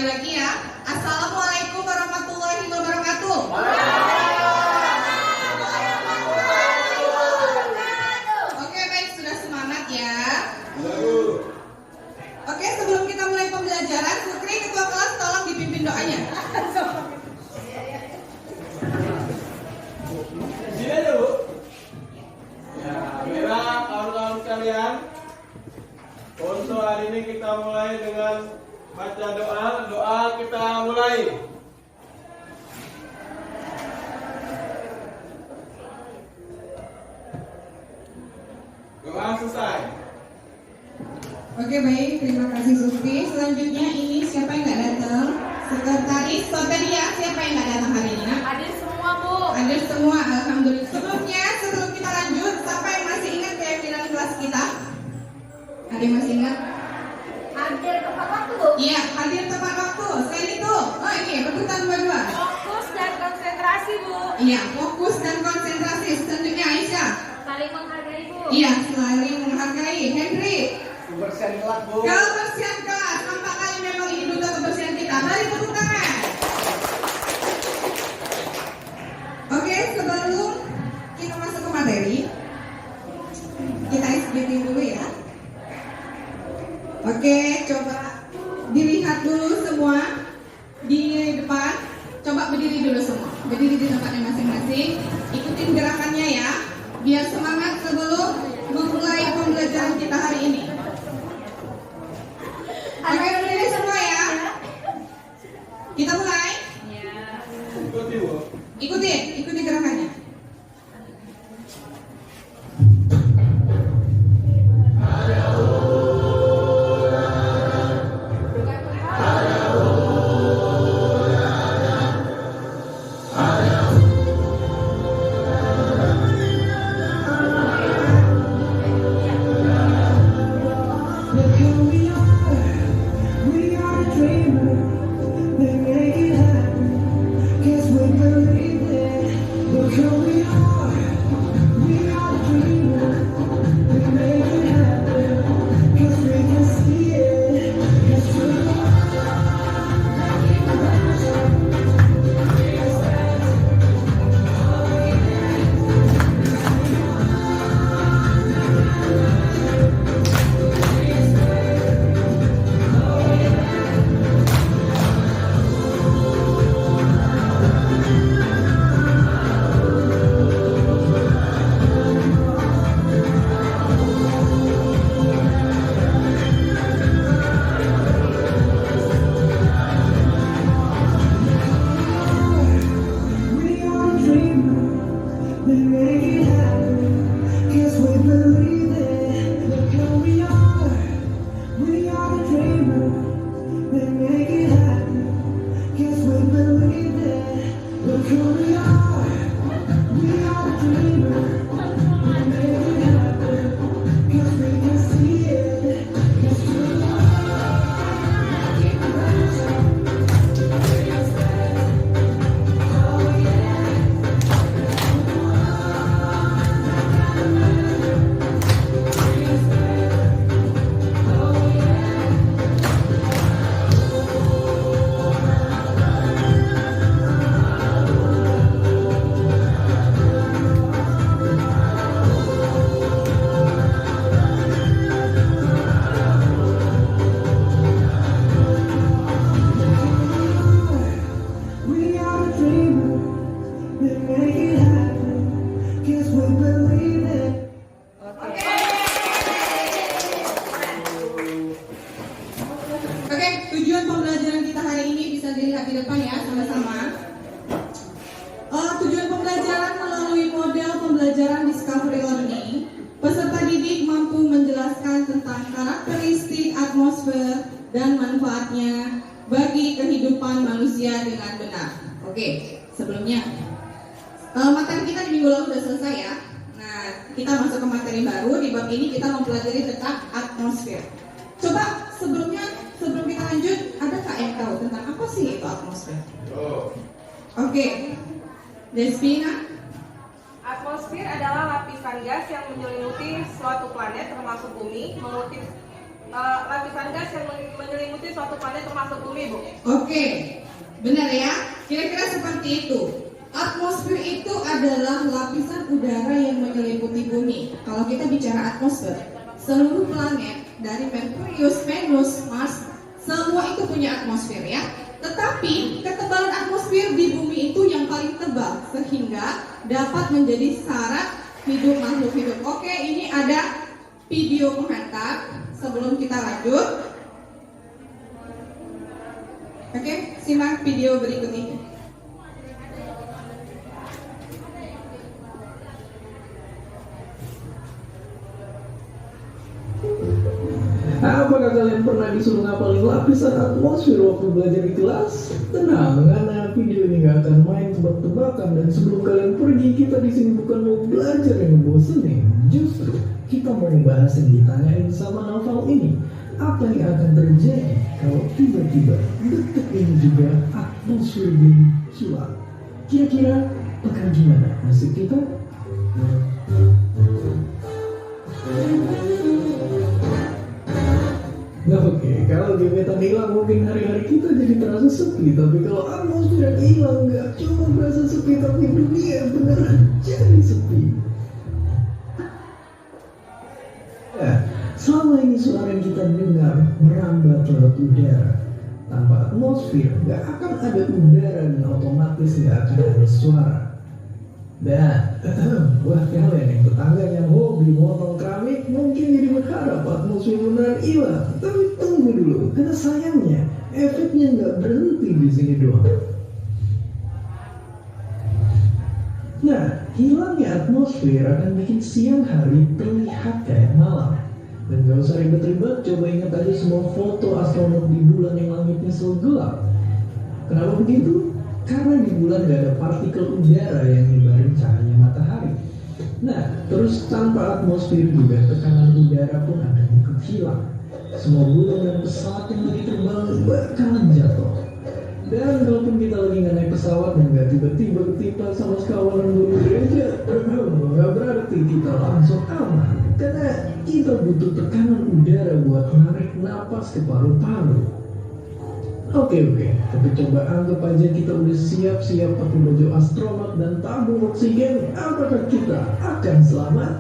sekali lagi ya. Assalamualaikum warahmatullahi wabarakatuh. Oke, baik, sudah semangat ya. Oke, sebelum kita mulai pembelajaran, Putri ketua kelas tolong dipimpin doanya. Sini aja, Bu. Ya, baiklah kawan-kawan sekalian. Untuk hari ini kita mulai dengan baca doa. Doa kita mulai. Doa selesai. Oke, baik, terima kasih Sufi. Selanjutnya ini siapa yang nggak datang? Sekretaris Soteria, siapa yang nggak datang hari ini? Nak? Hadir semua, Bu. Hadir semua, alhamdulillah. Sebelum kita lanjut, siapa yang masih ingat keyakinan kelas kita? Ada yang masih ingat? Hadir tepat waktu, Bu. Iya, hadir tepat waktu. Selain itu, oh ini rebutan dua-dua. Fokus dan konsentrasi, Bu. Iya, fokus dan konsentrasi. Selanjutnya Aisyah. Saling menghargai, Bu. Iya, saling menghargai. Henry. Kebersihan kelas, Bu. Kebersihan kelas. Nampak kali memang ini duta kebersihan kita. Mari tepuk tangan. Oke, sebelum kita masuk ke materi, kita SBT dulu ya. Oke, coba dilihat dulu semua di depan. Coba berdiri dulu semua. Berdiri di tempatnya masing-masing. Ikutin gerakannya ya. Biar semangat sebelum memulai pembelajaran kita hari ini. Oke, berdiri semua ya. Kita mulai. Ikuti, Bu. Ikuti gerakannya. Oke, tujuan pembelajaran kita hari ini bisa dilihat di depan ya, sama-sama. Tujuan pembelajaran melalui model pembelajaran discovery learning, peserta didik mampu menjelaskan tentang karakteristik atmosfer dan manfaatnya bagi kehidupan manusia dengan benar. Oke, sebelumnya materi kita di minggu lalu sudah selesai ya. Nah, kita masuk ke materi baru. Di bab ini kita mempelajari tentang atmosfer. Coba sebelum kita lanjut, ada nggak yang tahu tentang apa sih itu atmosfer? Oke, Despina. Atmosfer adalah lapisan gas yang menyelimuti suatu planet termasuk bumi. lapisan gas yang menyelimuti suatu planet termasuk bumi, Bu. Oke, benar ya? Kira-kira seperti itu. Atmosfer itu adalah lapisan udara yang menyelimuti bumi. Kalau kita bicara atmosfer, seluruh planet dari Merkurius, Venus, Mars, semua itu punya atmosfer ya. Tetapi ketebalan atmosfer di bumi itu yang paling tebal sehingga dapat menjadi syarat hidup makhluk hidup. Oke, ini ada video pengantar sebelum kita lanjut. Oke, simak video berikut ini. Apakah kalian pernah disuruh ngapalin lapisan atmosfer waktu belajar di kelas? Tenang, karena video ini gak akan main tebak-tebakan. Dan sebelum kalian pergi, kita di sini bukan mau belajar yang bosenin. Justru kita mau membahas yang ditanyain sama Naufal ini. Apa yang akan terjadi kalau tiba-tiba detik ini juga atmosfer bumi hilang? Kira-kira bakal gimana nasib kita? Nah oke, kalau gebetan hilang mungkin hari-hari kita jadi terasa sepi. Tapi kalau atmosfer hilang, nggak cuma berasa sepi, tapi dunia beneran jadi sepi. Nah, selama ini suara yang kita dengar merambat lewat udara. Tanpa atmosfer, nggak akan ada udara dan otomatis nggak akan ada suara. Dan buat kalian yang tetangganya hobi motong keramik, mungkin jadi berharap atmosfer beneran hilang. Tapi tunggu dulu, karena sayangnya efeknya nggak berhenti di sini doang. Nah, hilangnya atmosfer akan bikin siang hari terlihat kayak malam. Dan gak usah ribet-ribet, coba ingat aja semua foto astronot di bulan yang langitnya selalu gelap. Kenapa begitu? Karena di bulan gak ada partikel udara yang nyebarin cahaya matahari. Nah, terus tanpa atmosfer juga tekanan udara pun akan ikut hilang. Semua burung dan pesawat yang lagi terbang bakalan jatuh. Dan kalaupun kita lagi nggak naik pesawat dan nggak tiba-tiba ketimpa sama sekawanan burung gereja, nggak berarti kita langsung aman. Karena kita butuh tekanan udara buat narik napas ke paru-paru. Oke, tapi coba anggap aja kita udah siap-siap pakai baju astronot dan tabung oksigen. Apakah kita akan selamat?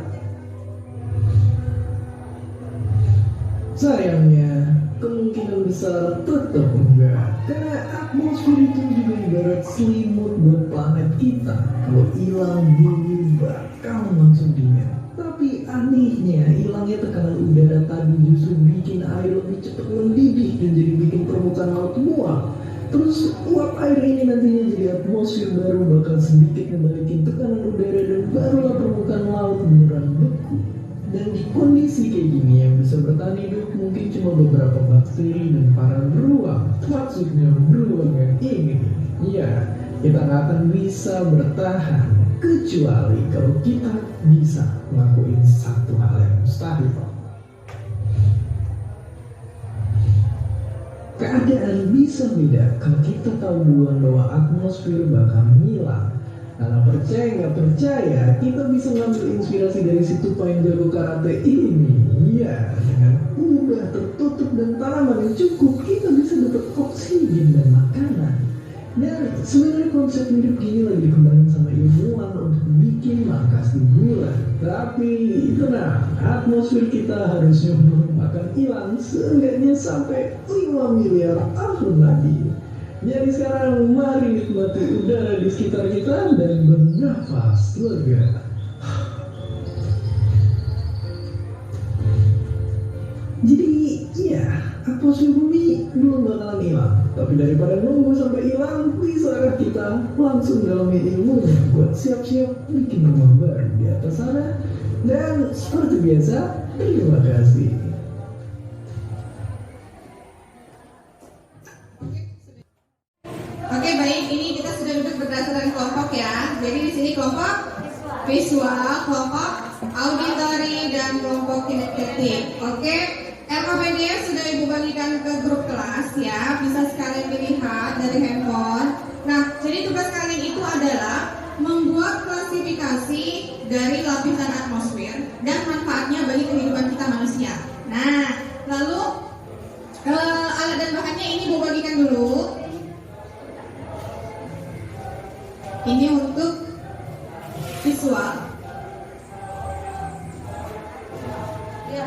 Sayangnya, kemungkinan besar tetap enggak. Karena atmosfer itu juga ibarat selimut buat planet kita. Kalau hilang, bumi bakal langsung dingin. Tapi anehnya, hilangnya tekanan udara tadi justru bikin air lebih cepat mendidih dan jadi bikin permukaan laut muak. Terus uap air ini nantinya jadi atmosfer baru bakal sedikit membalikin tekanan udara dan barulah permukaan laut beneran beku. Dan di kondisi kayak gini yang bisa bertahan hidup mungkin cuma beberapa bakteri dan para beruang. Maksudnya beruang yang ini. Iya, kita nggak akan bisa bertahan kecuali kalau kita bisa ngelakuin satu hal yang mustahil. Keadaan bisa beda kalau kita tahu duluan bahwa atmosfer bakal hilang. Karena percaya nggak percaya, kita bisa ngambil inspirasi dari si tupai yang jago karate ini. Iya, dengan mudah tertutup dan tanaman yang cukup, kita bisa dapat oksigen dan makanan. Dan sebenarnya konsep mirip gini lagi dikembangin sama ilmuwan untuk bikin markas di bulan. Tapi tenang, atmosfer kita harusnya belum akan hilang seenggaknya sampai 5 miliar tahun lagi. Jadi sekarang mari nikmati udara di sekitar kita dan bernafas lega. Jadi ya, atmosfer bumi belum bakalan hilang. Tapi daripada nunggu sampai hilang, bisa kita langsung dalami ilmunya buat siap-siap bikin rumah baru di atas sana. Dan seperti biasa, terima kasih. Oke, baik, ini kita sudah duduk berdasarkan kelompok ya. Jadi di sini kelompok visual, kelompok auditory, dan kelompok kinestetik. Oke, RKPD sudah Ibu bagikan ke grup kelas ya. Bisa sekalian dilihat dari handphone. Nah, jadi tugas kalian itu adalah membuat klasifikasi dari lapisan atmosfer dan manfaatnya bagi kehidupan kita manusia. Nah, Lalu alat dan bahannya ini Bu bagikan dulu. Ini untuk visual. Ya,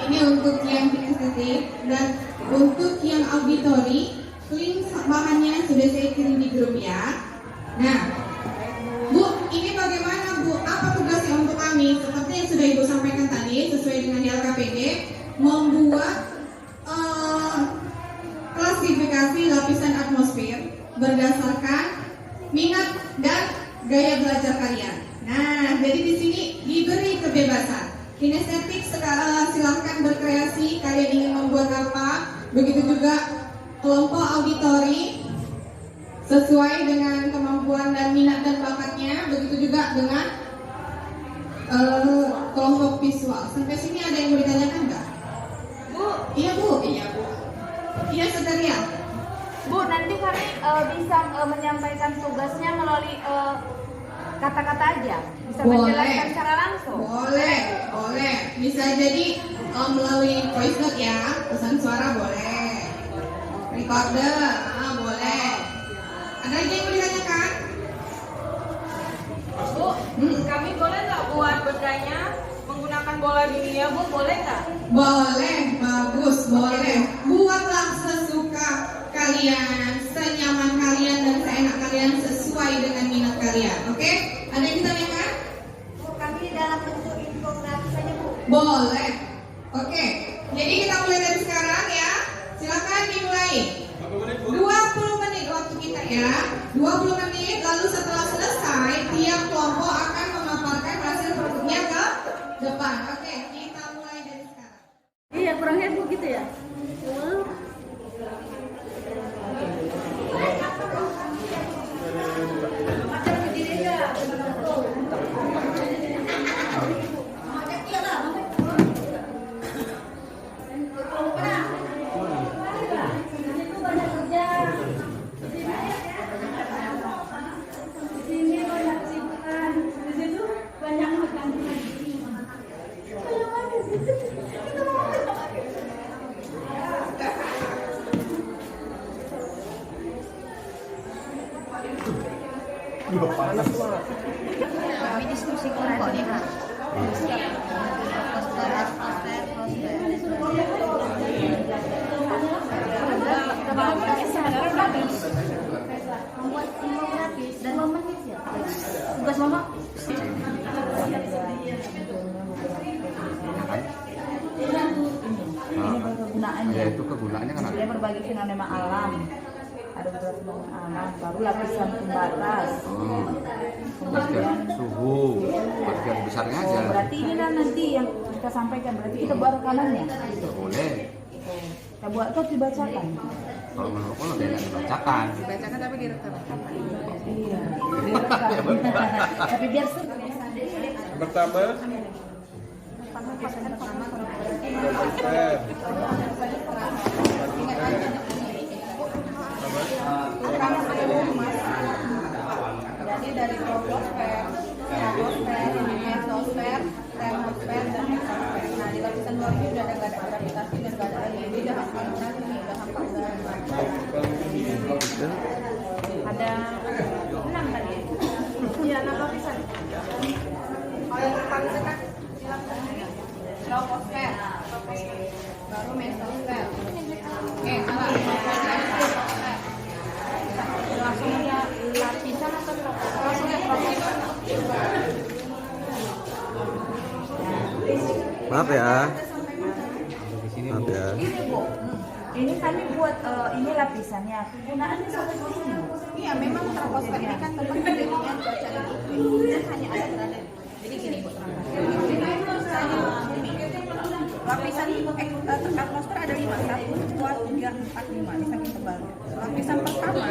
Ini untuk yang kinestetik dan untuk yang auditori, link bahannya sudah saya kirim di grup ya. Nah, Bu, ini bagaimana Bu? Apa tugasnya untuk kami? Seperti yang sudah Ibu sampaikan tadi, sesuai dengan di LKPD, membuat klasifikasi lapisan atmosfer berdasarkan minat dan gaya belajar kalian. Nah, jadi di sini diberi kebebasan. Kinestetik silahkan berkreasi, kalian ingin membuat apa. Begitu juga kelompok auditori sesuai dengan kemampuan dan minat dan bakatnya. Begitu juga dengan kelompok visual. Sampai sini ada yang mau ditanyakan nggak? Bu, Iya Bu. Iya Bu. Iya Saudara. Bu, nanti kami bisa menyampaikan tugasnya melalui kata-kata aja. Bisa Boleh. menjelaskan secara langsung. Boleh. Bisa jadi melalui voice note ya, pesan suara boleh. Recorder, boleh. Ada lagi yang mau ditanyakan? Bu, kami boleh nggak buat bedanya menggunakan bola dunia, Bu? Boleh nggak? Boleh, bagus, boleh. Buatlah sesuka kalian, senyaman kalian dan seenak kalian sesuai dengan minat kalian. Oke? Ada yang ditanyakan? Bu, kami dalam bentuk infografis saja, Bu. Boleh. Oke. Jadi kita mulai dari sekarang ya. Silakan dimulai. 20 menit waktu kita ya. 20 menit, lalu setelah selesai tiap kelompok akan memaparkan hasil produknya ke depan. Oke, kita mulai dari sekarang. Iya, kurang heboh gitu ya. Kami diskusi kelompok nih Kak. Membuat infografis dan memetik ya. Tugas mama. Ini kegunaannya. Ya itu kegunaannya kan ada. Dia berbagi fenomena alam. Ada beberapa fenomena alam. Baru lapisan pembatas. Kemudian suhu, bagian besarnya aja. Oh, berarti ini kan nanti yang kita sampaikan berarti kita buat rekamannya. Tidak boleh. Kita buat atau dibacakan. Kalau menurut kalau tidak dibacakan. Dibacakan tapi direkam. Iya. Direkam. Tapi biar seru. Pertama, Jadi dari troposfer, stratosfer, mesosfer, thermosfer, dan exosfer. Nah, di lapisan luar ini udah ada gravitasi dan nggak ada air. Jadi udah hafal benar ini, udah hafal benar. Ada 6 tadi. Iya, 6 lapisan. Kalau yang paling dekat di lapisan ini, troposfer, baru mesosfer. Oke, salah. Mesosfer. Langsung aja lapisan atau langsung ya troposfer. Maaf ya. Maaf ya. Ini Bu, ini kami buat ini lapisannya. Kegunaannya seperti ini. Iya, memang troposfer ini kan tempat terjadinya cuaca ekstrim dan hanya ada berada. Jadi gini Bu, lapisan atmosfer ada 5, 1, 2, 3, 4, 5 di samping tebalnya. Lapisan pertama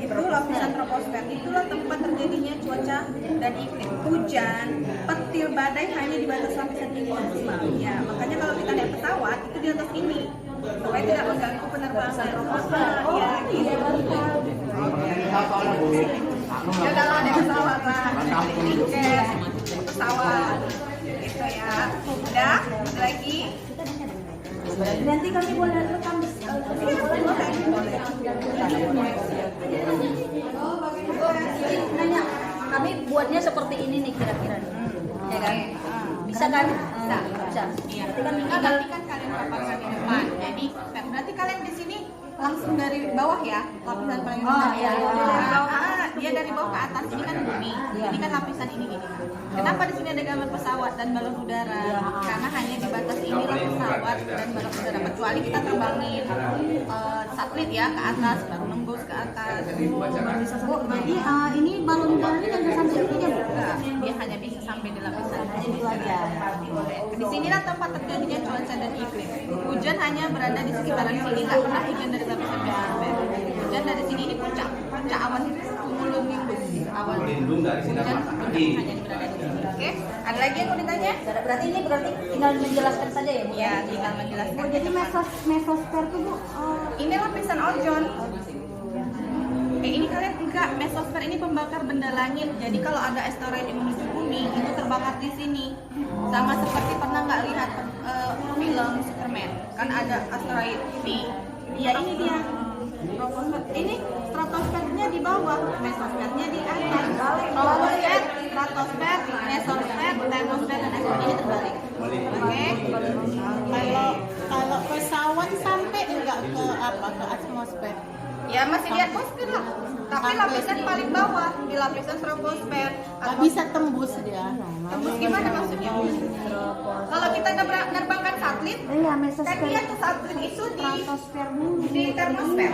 itu lapisan troposfer, itulah tempat terjadinya cuaca dan iklim. Hujan, petir, badai hanya di batas lapisan ini maksimal. Ya, makanya kalau kita naik pesawat itu di atas ini supaya tidak mengganggu penerbangan troposfer. Ya, gitu. Ya kalau ada pesawat lah, tiket pesawat gitu ya. Udah, ada lagi. Nanti kami boleh rekam nanya, kami buatnya seperti ini nih kira-kira nih. Ya kan? Bisa kan? Bisa. Iya. Nanti kan kalian paparkan di depan. Jadi berarti kalian di sini langsung dari bawah ya, lapisan paling bawah. iya, iya. Dari bawah, dia dari bawah ke atas. Ini kan bumi. Ini kan lapisan ini gini. Kenapa di sini ada gambar pesawat dan balon udara? Karena hanya di batas inilah pesawat dan balon udara. Kecuali kita terbangin satelit ya ke atas, baru nembus ke atas. Bu, jadi ini balon udara ini kan sampai sini ya, Bu? Enggak, dia hanya bisa sampai di lapisan Itu aja. Di sinilah tempat terjadinya cuaca dan iklim. Hujan hanya berada di sekitaran sini, nggak pernah hujan dari lapisan atmosfer. Hujan dari sini ini puncak awan itu cumulonimbus, awan hujan hanya berada di sini. Oke, ada lagi yang mau ditanya? Berarti tinggal menjelaskan saja ya, Bu? Ya, tinggal menjelaskan. Bu, jadi mesosfer tuh, Bu, Ini lapisan ozon. Ini kalian enggak, mesosfer ini pembakar benda langit. Jadi kalau ada asteroid yang menuju bumi itu terbakar di sini. Sama seperti pernah nggak lihat film Superman? Kan ada asteroid ini. Ya ini dia. Ini stratosfernya di bawah, mesosfernya di atas. Troposfer, stratosfer, mesosfer, termosfer dan atmosfer ini terbalik. Oke. Kalau pesawat sampai enggak ke atmosfer? Ya masih di atmosfer lah. Tapi lapisan paling bawah di lapisan troposfer. Nggak bisa tembus dia. Tembus gimana maksudnya? Kalau kita nerbangkan satelit, iya, kan mesosfer. dia tuh satelit itu di Stratosfer dulu. termosfer,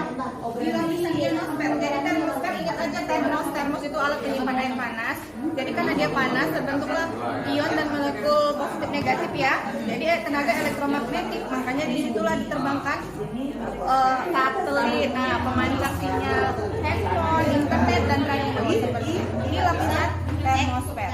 di lapisan termosfer. Jadi termosfer, ingat aja termos itu alat penyimpan air panas. Jadi karena dia panas terbentuklah ion dan molekul positif negatif ya. Jadi tenaga elektromagnetik, makanya disitulah diterbangkan satelit, nah pemancar sinyal handphone, internet dan radio seperti itu. Ini lapisan termosfer.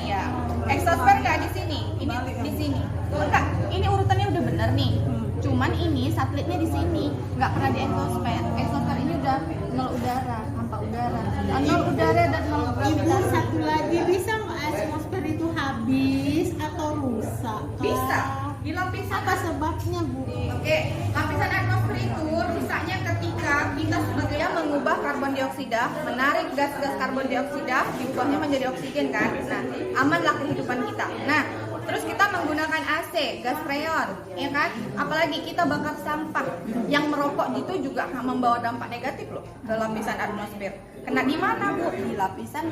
Iya. Exosfer nggak di sini, ini di sini. Enggak, ini urutannya udah bener nih. Cuman ini satelitnya di sini, nggak pernah di exosfer. Exosfer ini udah nol udara, hampa udara. Nol udara dan nol Ibu, gravitasi. satu lagi, bisa nggak atmosfer itu habis atau rusak? Bisa di lapisan Apa sebabnya, Bu? Oke, lapisan atmosfer itu rusaknya ketika kita sebagai yang mengubah karbon dioksida, menarik gas-gas karbon dioksida, diubahnya menjadi oksigen kan. Nah, amanlah kehidupan kita. Nah, terus kita menggunakan AC, gas freon, ya kan? Apalagi kita bakar sampah. Yang merokok itu juga membawa dampak negatif loh ke lapisan atmosfer. Kena di mana, Bu? Di lapisan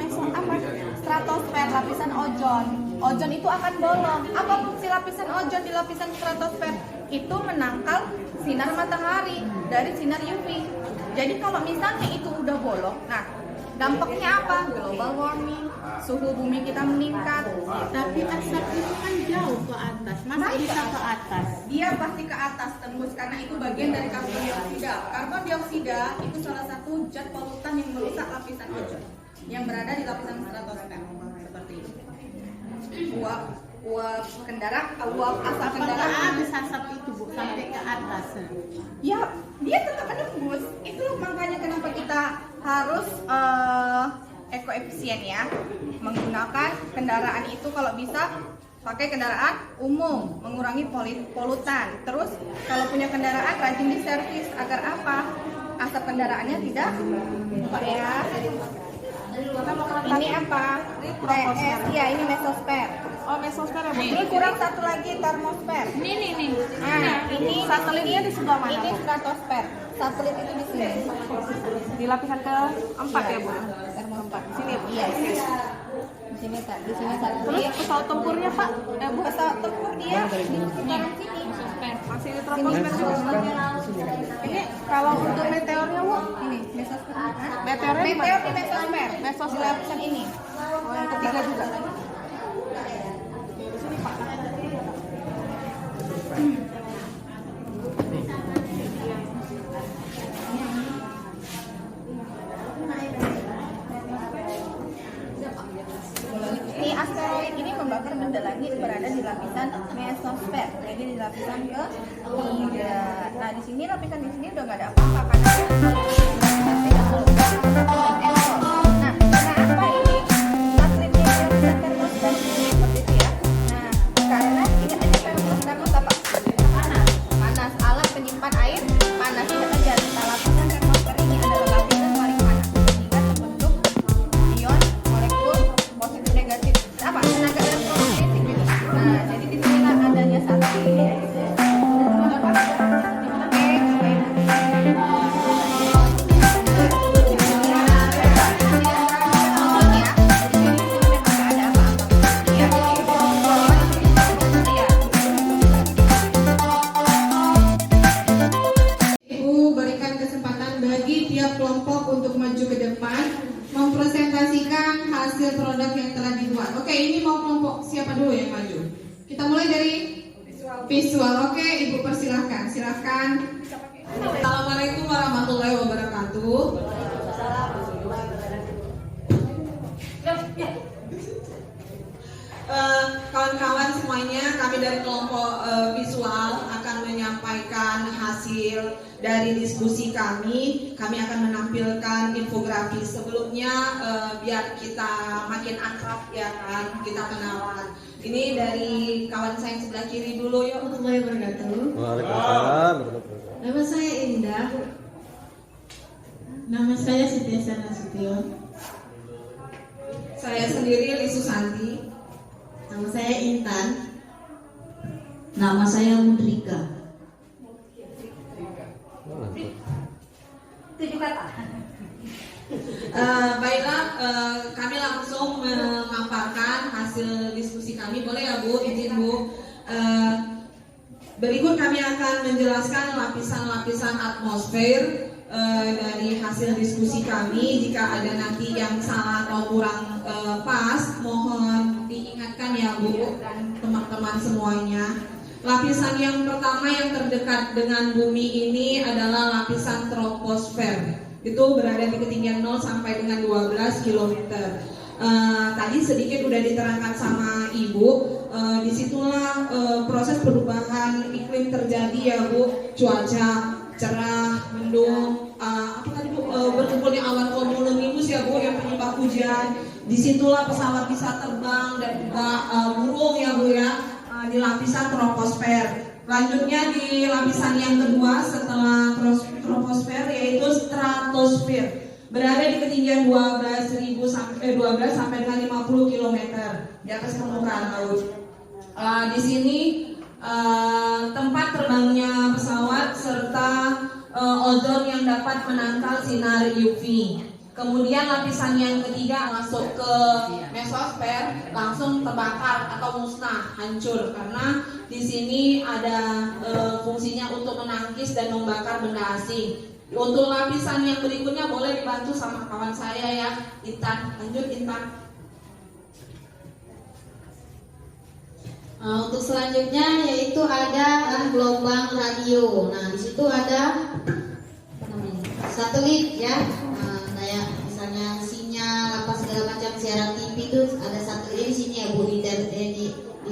stratosfer, lapisan ozon. Ozon itu akan bolong. Apa fungsi lapisan ozon di lapisan stratosfer? Itu menangkal sinar matahari dari sinar UV. Jadi kalau misalnya itu udah bolong, nah dampaknya apa? Global warming, suhu bumi kita meningkat. Tapi asap itu kan jauh ke atas. Masa bisa ke atas? Dia pasti ke atas tembus karena itu bagian dari karbon dioksida. Karbon dioksida itu salah satu zat polutan yang merusak lapisan ozon yang berada di lapisan stratosfer seperti itu. Uap asap kendaraan. Habis asap itu, Bu, sampai ke atas. Ya, dia tetap menembus. Itu makanya kenapa kita harus ekoefisien ya, menggunakan kendaraan itu kalau bisa pakai kendaraan umum, mengurangi polutan. Terus kalau punya kendaraan rajin diservis agar apa? Asap kendaraannya tidak ya. Ini apa? TS, ya ini mesosfer. Oh, mesosfer ya, Bu? Ini kurang satu lagi termosfer. Ini. Nah, ini Satelitnya di sebelah mana, ini Bu? stratosfer. Satelit itu di sini. Di lapisan keempat ya, Bu? Termosfer. Sini, Bu? Iya. Di sini satelit. Terus pesawat tempurnya, Pak? Bu, pesawat tempur dia di sekitaran sini. Masih di troposfer juga. Ini kalau untuk meteornya, Bu? Ini mesosfer. Meteornya di mana? Meteor di mesosfer. Mesosfer di lapisan ini. Oh, yang ketiga juga. Ini asteroid ini membakar benda langit berada di lapisan mesosfer, jadi di lapisan ketiga. Nah di sini lapisan di sini udah nggak ada apa-apa karena nah mulai dari visual. Oke, Ibu persilahkan. Silahkan. Assalamualaikum warahmatullahi wabarakatuh. Kawan-kawan semuanya, kami dari kelompok visual akan menyampaikan hasil dari diskusi kami. Kami akan menampilkan infografis. Sebelumnya biar kita makin akrab ya kan, kita kenalan. Ini dari kawan saya yang sebelah kiri dulu ya. Warahmatullahi wabarakatuh. Waalaikumsalam. Nama saya Indah. Nama saya Siti Nasution. Saya sendiri Li Susanti. Nama saya Intan. Nama saya Mudrika. Tujuh kata. Baiklah, kami langsung memaparkan hasil diskusi kami. Boleh ya Bu, izin Bu. Berikut kami akan menjelaskan lapisan-lapisan atmosfer dari hasil diskusi kami. Jika ada nanti yang salah atau kurang pas, mohon diingatkan ya Bu dan teman-teman semuanya. Lapisan yang pertama yang terdekat dengan bumi ini adalah lapisan troposfer. Itu berada di ketinggian 0 sampai dengan 12 km. Tadi sedikit udah diterangkan sama Ibu. Disitulah proses perubahan iklim terjadi ya Bu. Cuaca cerah, mendung, berkumpulnya awan cumulonimbus ya Bu yang penyebab hujan. Disitulah pesawat bisa terbang dan juga burung ya Bu ya, di lapisan troposfer. Lanjutnya di lapisan yang kedua setelah troposfer yaitu stratosfer. Berada di ketinggian 12 sampai dengan 50 km di atas permukaan laut. Di sini tempat terbangnya pesawat serta ozon yang dapat menangkal sinar UV. Kemudian lapisan yang ketiga masuk ke mesosfer, langsung terbakar atau musnah, hancur karena di sini ada fungsinya untuk menangkis dan membakar benda asing. Untuk lapisan yang berikutnya boleh dibantu sama kawan saya ya, Intan. Lanjut Intan. Untuk selanjutnya yaitu ada gelombang radio. Nah, di situ ada satelit ya. Kayak misalnya sinyal apa segala macam siaran TV itu ada satelit di sini ya Bu, di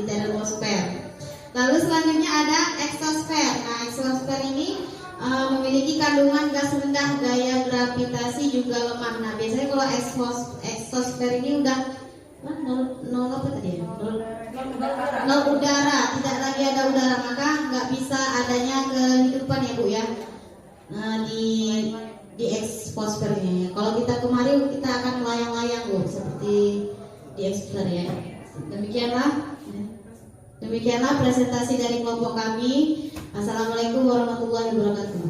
termosfer. Lalu selanjutnya ada eksosfer. Nah, eksosfer ini memiliki kandungan gas rendah, gaya gravitasi juga lemah. Nah, biasanya kalau eksosfer ini udah nol apa tadi ya? Nol udara, tidak lagi ada udara, maka nggak bisa adanya kehidupan ya Bu ya. Nah, di eksosfer ini. Kalau kita kemarin kita akan melayang-layang Bu, seperti di eksosfer ya. Demikianlah presentasi dari kelompok kami. Assalamualaikum warahmatullahi wabarakatuh.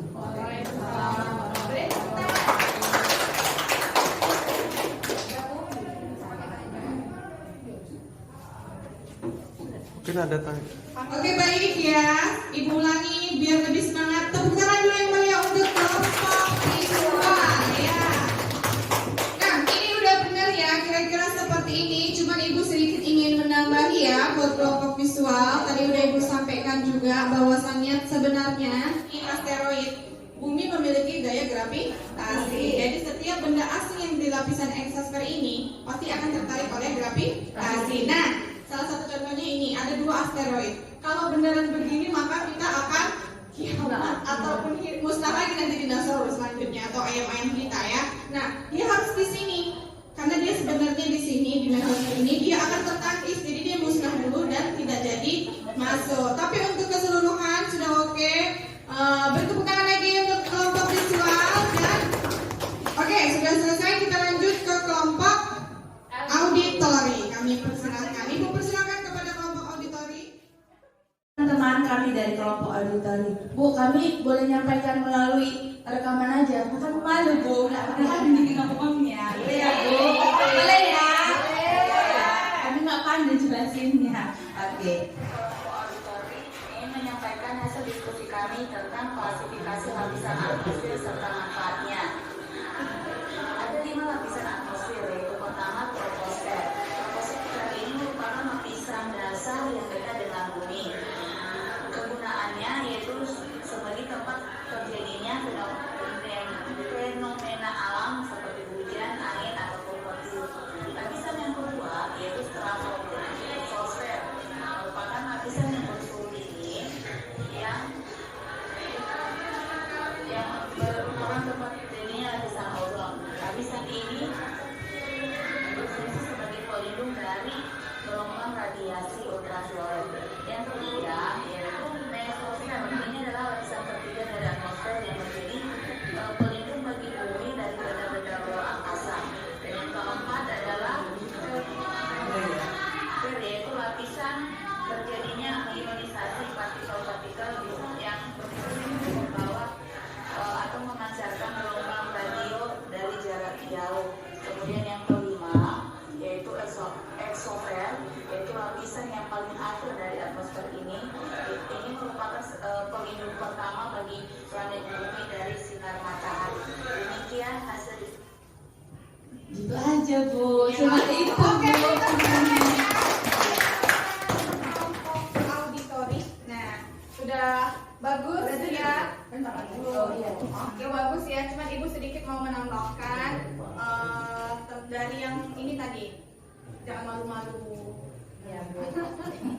Mungkin ada tanya. Oke baik ya, Ibu ulangi biar lebih semangat. Tepuk tangan dulu yang mulia untuk kelompok visual ya. Nah ini udah benar ya, kira-kira seperti ini. Cuman Ibu sedikit ingin menambahi ya buat kelompok visual. Tadi udah Ibu sampaikan juga bahwasannya sebenarnya ini asteroid Bumi memiliki gaya gravitasi. Jadi setiap benda asing yang di lapisan eksosfer ini pasti akan tertarik oleh gravitasi. Nah, salah satu contohnya ini ada 2 asteroid. Kalau beneran begini maka kita akan kiamat ataupun musnah lagi nanti dinosaurus selanjutnya atau ayam-ayam kita ya. Nah, dia harus di sini karena dia sebenarnya di sini di mesosfer ini dia akan tertangkis, jadi dia musnah dulu dan tidak jadi masuk. Tapi untuk keseluruhan sudah oke. Bertepuk tangan lagi untuk kelompok visual dan oke, sudah selesai. Kita lanjut ke kelompok auditori. Kami persilakan, Ibu persilakan kepada kelompok auditori. Teman-teman kami dari kelompok auditori, Bu, kami boleh nyampaikan melalui rekaman aja. Bukan malu Bu, nggak pakai hadir ngomongnya. Boleh ya Bu? Boleh ya? Kami nggak pandai jelasinnya. Oke. Menyampaikan hasil diskusi kami tentang klasifikasi lapisan atmosfer serta manfaatnya. Ada 5 lapisan atmosfer, yaitu pertama troposfer. Troposfer ini merupakan lapisan dasar yang dekat dengan bagi planet bumi dari sinar matahari. Demikian hasil Gitu aja Bu, cuma itu. Oke, kita auditory. Nah, sudah bagus ya. Oke, bagus ya. Cuman Ibu sedikit mau menambahkan dari yang ini tadi. Jangan malu-malu. Ya Bu.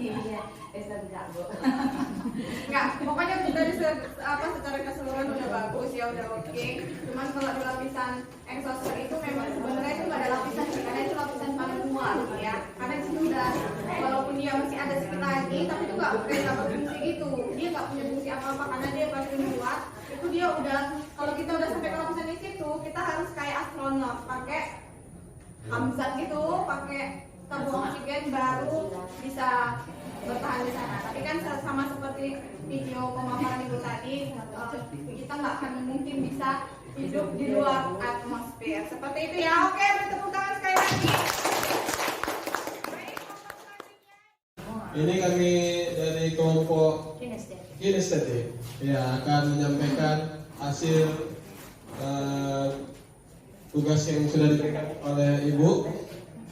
Iya, enggak Bu. Enggak, pokoknya dari secara keseluruhan udah bagus ya, udah oke. Cuman kalau di lapisan exoskeleton itu memang sebenarnya itu nggak ada lapisan sih, karena itu lapisan paling luar ya. Karena di sini udah, walaupun dia masih ada sedikit lagi, tapi itu nggak berfungsi gitu. Dia nggak punya fungsi apa-apa karena dia paling luar. Itu dia udah, kalau kita udah sampai ke lapisan di situ, kita harus kayak astronot, pakai hamzat gitu, pakai tabung oksigen baru bisa bertahan di sana. Tapi kan sama seperti video pemaparan Ibu tadi, kita nggak akan mungkin bisa hidup di luar atmosfer. Seperti itu ya. Oke, beri tepuk tangan sekali lagi. Ini kami dari kelompok kinestetik ya akan menyampaikan hasil tugas yang sudah diberikan oleh Ibu.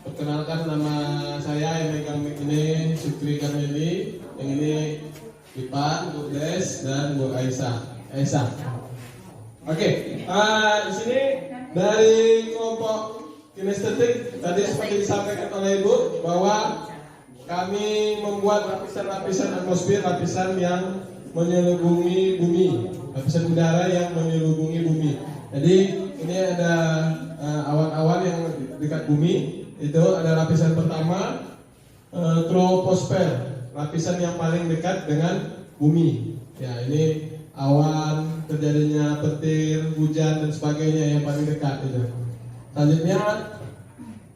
Perkenalkan, nama saya yang megang mic ini Sukri Kamili, yang ini Ipan, Bu Des, dan Bu Aisyah. Oke, di sini dari kelompok kinestetik tadi seperti disampaikan oleh Ibu bahwa kami membuat lapisan-lapisan atmosfer, lapisan yang menyelubungi bumi, lapisan udara yang menyelubungi bumi. Jadi ini ada awan-awan yang dekat bumi. Itu ada lapisan pertama, troposfer, lapisan yang paling dekat dengan bumi. Ya, ini awan, terjadinya petir, hujan dan sebagainya yang paling dekat itu. Selanjutnya,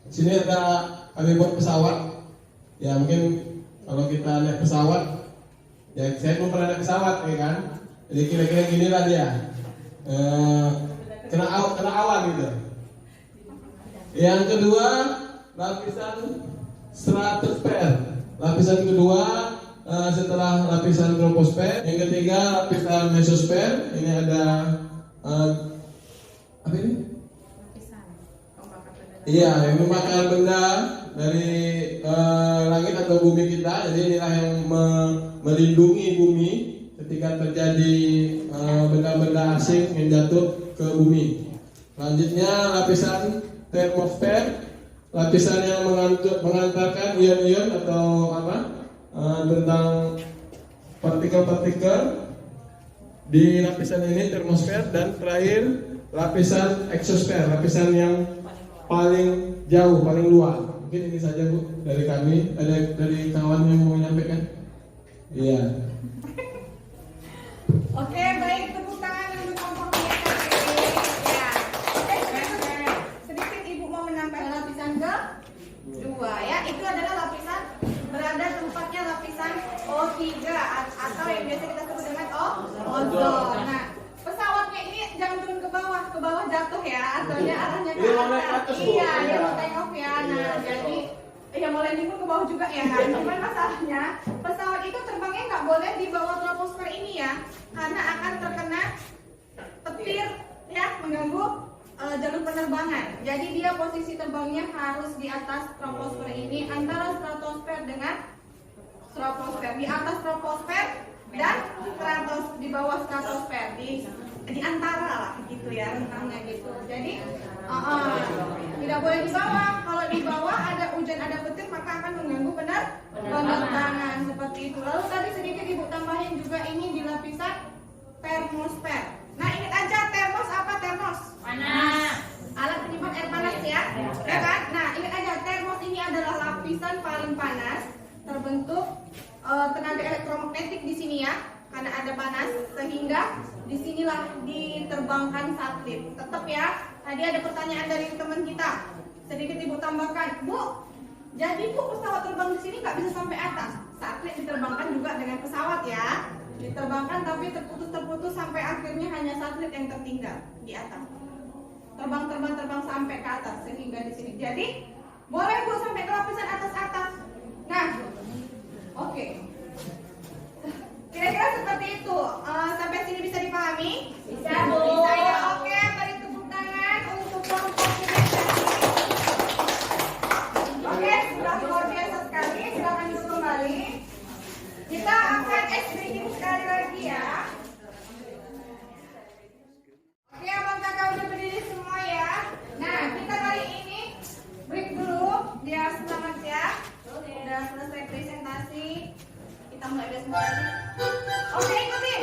sini ada kami buat pesawat. Ya, mungkin kalau kita naik pesawat, ya saya belum pernah naik pesawat, ya kan? Jadi kira-kira gini lah dia, kena awan gitu. Yang kedua, lapisan stratosfer. Lapisan kedua setelah lapisan troposfer. Yang ketiga lapisan mesosfer. Ini ada apa ini? Iya, yang memakan benda dari langit atau bumi kita. Jadi inilah yang melindungi bumi ketika terjadi benda-benda asing yang jatuh ke bumi. Selanjutnya lapisan termosfer. Lapisan yang mengantarkan ion-ion atau tentang partikel-partikel di lapisan ini termosfer. Dan terakhir lapisan eksosfer, lapisan yang paling jauh, paling luar. Mungkin ini saja Bu dari kami. Ada dari kawan yang mau menyampaikan? Iya. Oke, baik, tepuk tangan untuk kelompok ya. Sedikit Ibu mau menambah lapisan kedua ya. Itu adalah lapisan berada tempatnya lapisan O3 atau yang biasa kita sebut dengan ozon. Nah, pesawatnya ini jangan turun ke bawah jatuh ya, artinya arahnya ke atas. Iya, dia mau take off ya. Nah, jadi ya mau landing pun ke bawah juga ya kan. Cuman masalahnya pesawat itu terbangnya nggak boleh di bawah troposfer ini ya, karena akan terkena petir ya, mengganggu jalur penerbangan. Jadi dia posisi terbangnya harus di atas troposfer ini, antara stratosfer dengan troposfer, di atas troposfer dan di bawah stratosfer, di antara lah gitu ya, rentangnya gitu. Jadi tidak boleh di bawah. Kalau di bawah ada hujan, ada petir, maka akan mengganggu penerbangan seperti itu. Lalu tadi sedikit Ibu tambahin juga ini di lapisan termosfer. Nah, ingat aja termos apa? Termos panas, alat penyimpan air panas ya, ya kan? Nah, ingat aja termos ini adalah lapisan paling panas, terbentuk tenaga elektromagnetik di sini ya, karena ada panas, sehingga disinilah diterbangkan satelit. Tetap ya, tadi ada pertanyaan dari teman kita, sedikit Ibu tambahkan, Bu. Jadi Bu, pesawat terbang di sini nggak bisa sampai atas. Satelit diterbangkan juga dengan pesawat ya, diterbangkan tapi terputus sampai akhirnya hanya satelit yang tertinggal di atas. Terbang sampai ke atas sehingga di sini. Jadi boleh Bu sampai ke lapisan atas. Nah, oke. Kira-kira seperti itu. Sampai sini bisa dipahami. Kita mulai dari semua. Oke, ikutin.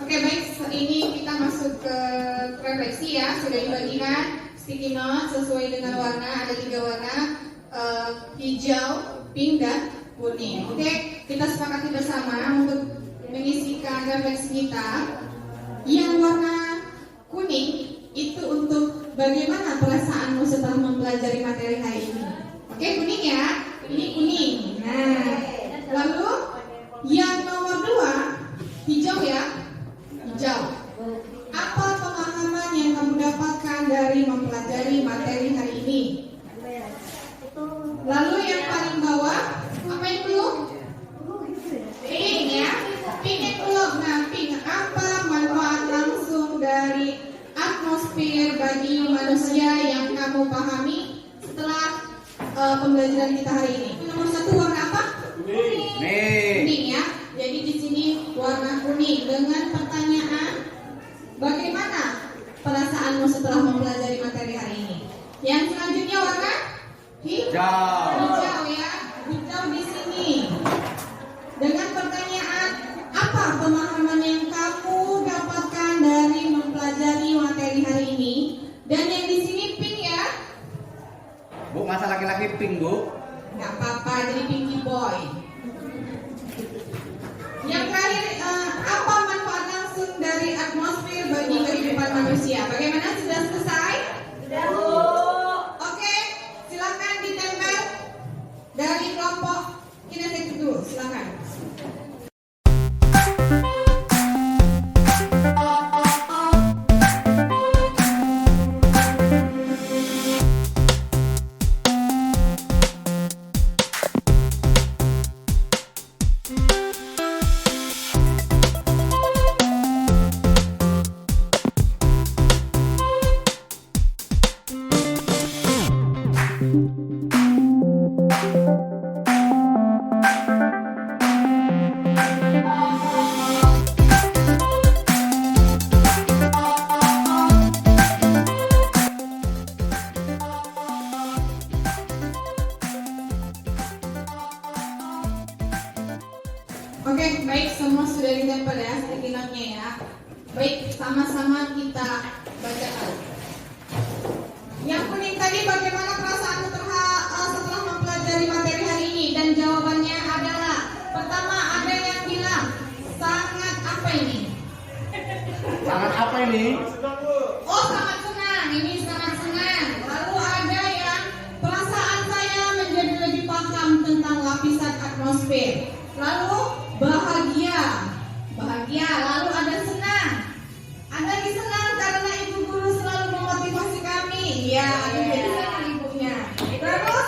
Oke baik, ini kita masuk ke refleksi ya. Sudah dibagikan sticky note sesuai dengan warna, ada 3 warna, hijau, pink, dan kuning. Oke, kita sepakati bersama untuk mengisikan refleksi kita. Yang warna kuning itu untuk bagaimana perasaanmu setelah mempelajari materi hari ini. Oke, kuning ya, ini kuning. Nah, lalu yang nomor 2, hijau ya. Hijau. Apa pemahaman yang kamu dapatkan dari mempelajari materi hari ini? Lalu yang paling bawah, apa itu? Pink ya. Pink itu nah, pink. Apa manfaat langsung dari atmosfer bagi manusia yang kamu pahami setelah pembelajaran kita hari ini? Nomor 1 warna apa? Kuning ya. Jadi di sini warna kuning dengan pertanyaan bagaimana perasaanmu setelah mempelajari materi hari ini? Yang selanjutnya warna hijau. Hijau ya, hijau di sini dengan pertanyaan apa pemahaman yang kamu dapatkan dari mempelajari materi hari ini? Dan yang di sini pink ya. Bu, masa laki-laki pink, Bu? Gak apa-apa, jadi pinky boy. Yang terakhir, apa manfaat langsung dari atmosfer bagi kehidupan manusia? Bagaimana, sudah selesai? Sudah, Bu. Oke, silakan ditempel Baik, sama-sama kita bacakan. Yang kuning tadi, bagaimana perasaanmu setelah mempelajari materi hari ini? Dan jawabannya adalah, pertama ada yang bilang sangat apa ini? Sangat apa ini? Sedang Bu. Oh, sangat senang. Ini sangat senang. Lalu ada yang perasaan saya menjadi lebih paham tentang lapisan atmosfer. Lalu bahagia. Bahagia. Lalu ada senang. Ada lagi senang karena ibu guru selalu memotivasi kami. Ya, jadi senang ibunya. Terus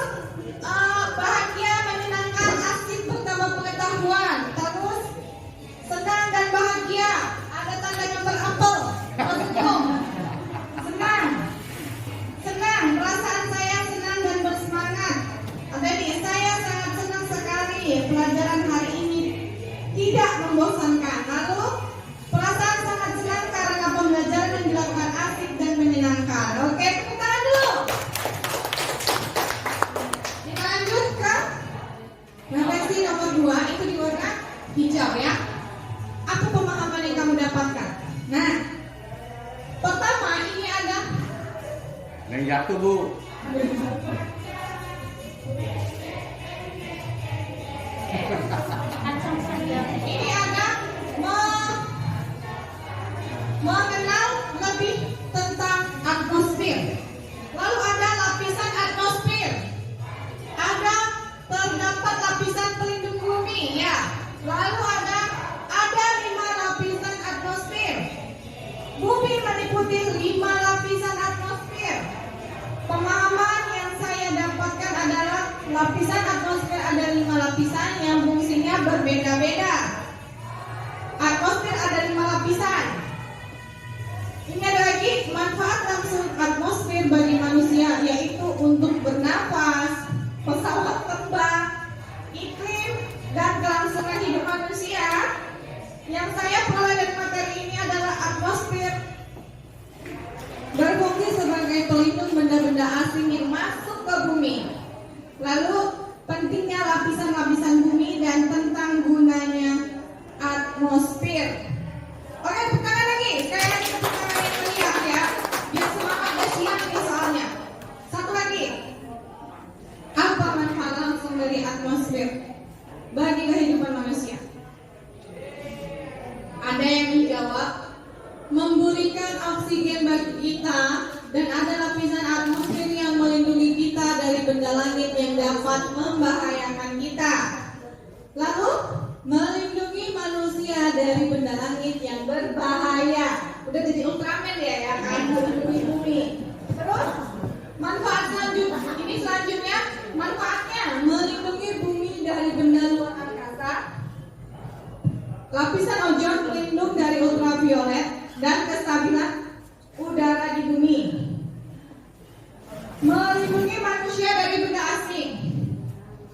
bahagia, menyenangkan, asik, bertambah pengetahuan. Terus senang dan bahagia. Ada tanda gambar apel. Senang. Senang. Perasaan saya senang dan bersemangat. Jadi saya sangat senang sekali pelajaran hari ini tidak membosankan. Lalu perasaan sangat senang karena pembelajaran yang dilakukan asik dan menyenangkan. Oke, tepuk tangan dulu. Kita lanjut ke refleksi nomor 2, itu di warna hijau ya. Apa pemahaman yang kamu dapatkan? Nah, pertama ini ada Yang jatuh Bu. ini ada mengenal lebih tentang atmosfer. Lalu ada lapisan atmosfer. Ada terdapat lapisan pelindung bumi ya. Lalu ada 5 lapisan atmosfer. Bumi meliputi 5 lapisan atmosfer. Pemahaman yang saya dapatkan adalah lapisan atmosfer ada 5 lapisan yang fungsinya berbeda-beda. Atmosfer ada 5 lapisan. Ini ada lagi manfaat langsung atmosfer bagi manusia, yaitu untuk bernapas, pesawat terbang, iklim, dan kelangsungan hidup manusia. Yang saya peroleh dari materi ini adalah atmosfer berfungsi sebagai pelindung benda-benda asing yang masuk ke bumi. Lalu pentingnya lapisan-lapisan bumi dan tentang gunanya atmosfer. Oke, tepuk tangan lagi. Sekali lagi tepuk tangan yang meriah ya. Biar semangat dan siap nih soalnya. Satu lagi. Apa manfaat langsung dari atmosfer bagi kehidupan manusia? Ada yang menjawab, memberikan oksigen bagi kita, dan ada lapisan atmosfer yang melindungi kita dari benda langit yang dapat membahayakan kita. Lalu melindungi manusia dari benda langit yang berbahaya. Udah jadi Ultraman ya kan, melindungi bumi. Terus manfaat selanjutnya manfaatnya melindungi bumi dari benda luar angkasa. Lapisan ozon pelindung dari ultraviolet dan kestabilan udara di bumi. Melindungi manusia dari benda asing.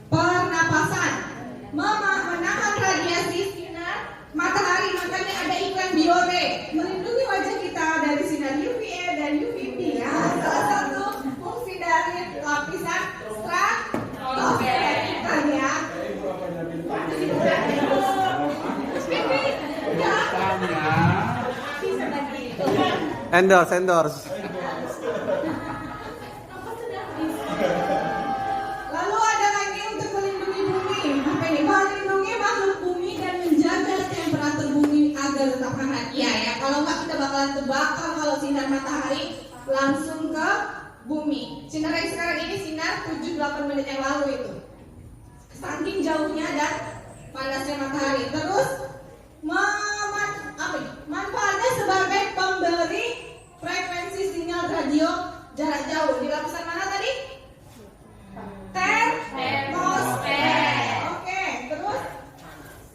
Pernapasan, menahan radiasi sinar matahari, makanya ada iklan Biore, melindungi wajah kita dari sinar UVA dan UVB ya. Salah satu fungsi dari lapisan stratosfer kita ya. Endorse. Lalu ada lagi untuk melindungi bumi. Apa ini? Melindungi makhluk bumi dan menjaga temperatur bumi agar tetap hangat. Iya ya, kalau nggak kita bakalan terbakar kalau sinar matahari langsung ke bumi. Sinar yang sekarang ini sinar 7-8 menit yang lalu itu. Saking jauhnya dan panasnya matahari. Terus manfaatnya sebagai pemberi frekuensi sinyal radio jarak jauh. Di lapisan mana tadi? Termosfer. Oke, terus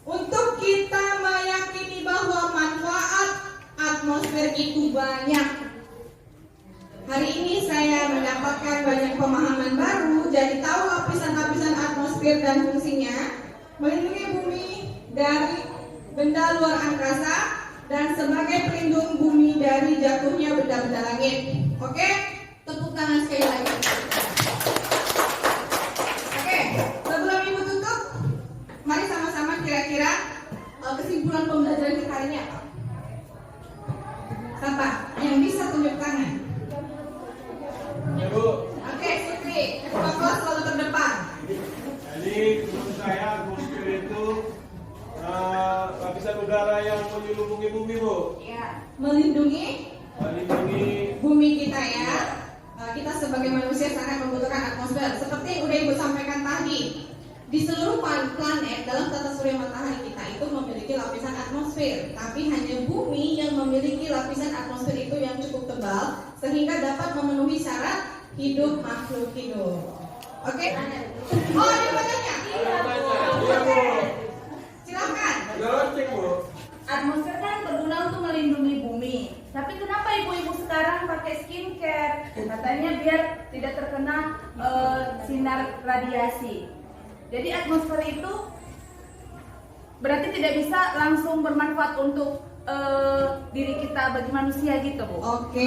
untuk kita meyakini bahwa manfaat atmosfer itu banyak. Hari ini saya mendapatkan banyak pemahaman baru, jadi tahu lapisan-lapisan atmosfer dan fungsinya, melindungi bumi dari benda luar angkasa dan sebagai pelindung bumi dari jatuhnya benda-benda langit. Oke, tepuk tangan sekali lagi. Oke, sebelum ibu tutup, mari sama-sama kira-kira kesimpulan pembelajaran kita hari ini apa? Ya. melindungi melindungi bumi kita ya. Kita sebagai manusia sangat membutuhkan atmosfer. Seperti yang udah Ibu sampaikan tadi, di seluruh planet dalam tata surya matahari kita itu memiliki lapisan atmosfer, tapi hanya bumi yang memiliki lapisan atmosfer itu yang cukup tebal sehingga dapat memenuhi syarat hidup makhluk hidup. Oke? Oh, ada pertanyaan? Iya, Bu. Silakan. Jawab cek, Bu. Atmosfer kan berguna untuk melindungi bumi. Tapi kenapa ibu-ibu sekarang pakai skincare? Katanya biar tidak terkena sinar radiasi. Jadi atmosfer itu berarti tidak bisa langsung bermanfaat untuk diri kita bagi manusia gitu, Bu. Oke,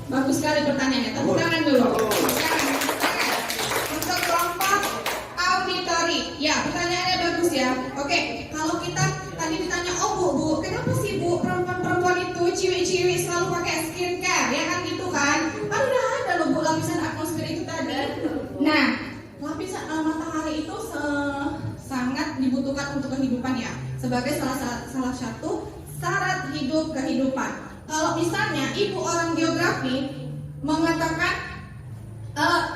bagus sekali pertanyaannya. Tepuk tangan dulu. Tepuk tangan. Untuk kelompok auditori, ya pertanyaannya bagus ya. Oke, kalau kita tadi ditanya, oh bu, kenapa sih bu perempuan-perempuan itu ciwi-ciwi selalu pakai skincare, ya kan gitu kan? Kan udah ada loh bu lapisan atmosfer itu tadi. Nah, lapisan matahari itu sangat dibutuhkan untuk kehidupan ya, sebagai salah satu syarat hidup kehidupan. Kalau misalnya ibu orang geografi mengatakan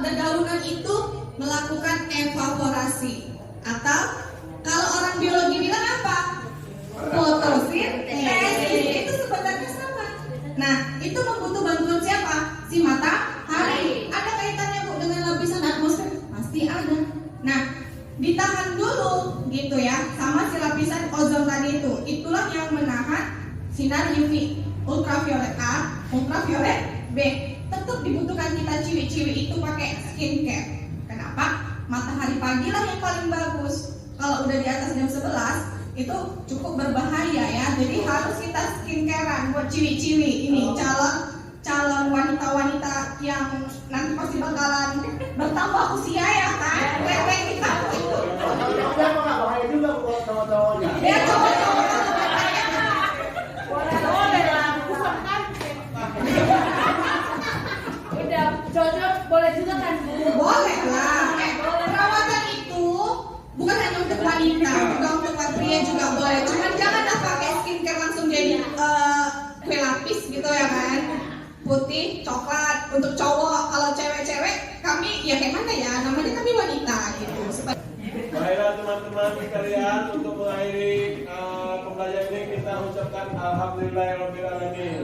dedaunan itu melakukan evaporasi, atau kalau orang biologi bilang apa? Fotosintesis. Itu sebenarnya sama. Nah, itu membutuhkan bantuan siapa? Si matahari. Ada kaitannya bu dengan lapisan atmosfer? Pasti ada. Nah, ditahan dulu gitu ya sama si lapisan ozon tadi itu. Itulah yang menahan sinar UV, ultraviolet A, ultraviolet B. Tetap dibutuhkan kita ciwi-ciwi itu pakai skincare. Kenapa? Matahari pagi lah yang paling bagus. Kalau udah di atas jam 11 itu cukup berbahaya ya. Jadi harus kita skincarean buat ciwi-ciwi ini, calon wanita-wanita yang nanti pasti bakalan bertambah usia ya kan? Wewe kita. Tapi apa nggak bahaya juga buat cowok-cowoknya? Ya cowok-cowok. Boleh lah. Udah cocok boleh juga kan Bu? Boleh lah. Perawatan itu bukan hanya untuk wanita, juga untuk pria juga boleh. Cuman janganlah pakai skincare langsung jadi kue lapis gitu ya kan? Putih, coklat untuk cowok. Kalau cewek-cewek kami ya kayak mana ya? Namanya kami wanita gitu. Baiklah teman-teman sekalian, untuk mengakhiri pembelajaran ini kita ucapkan alhamdulillahirabbil alamin.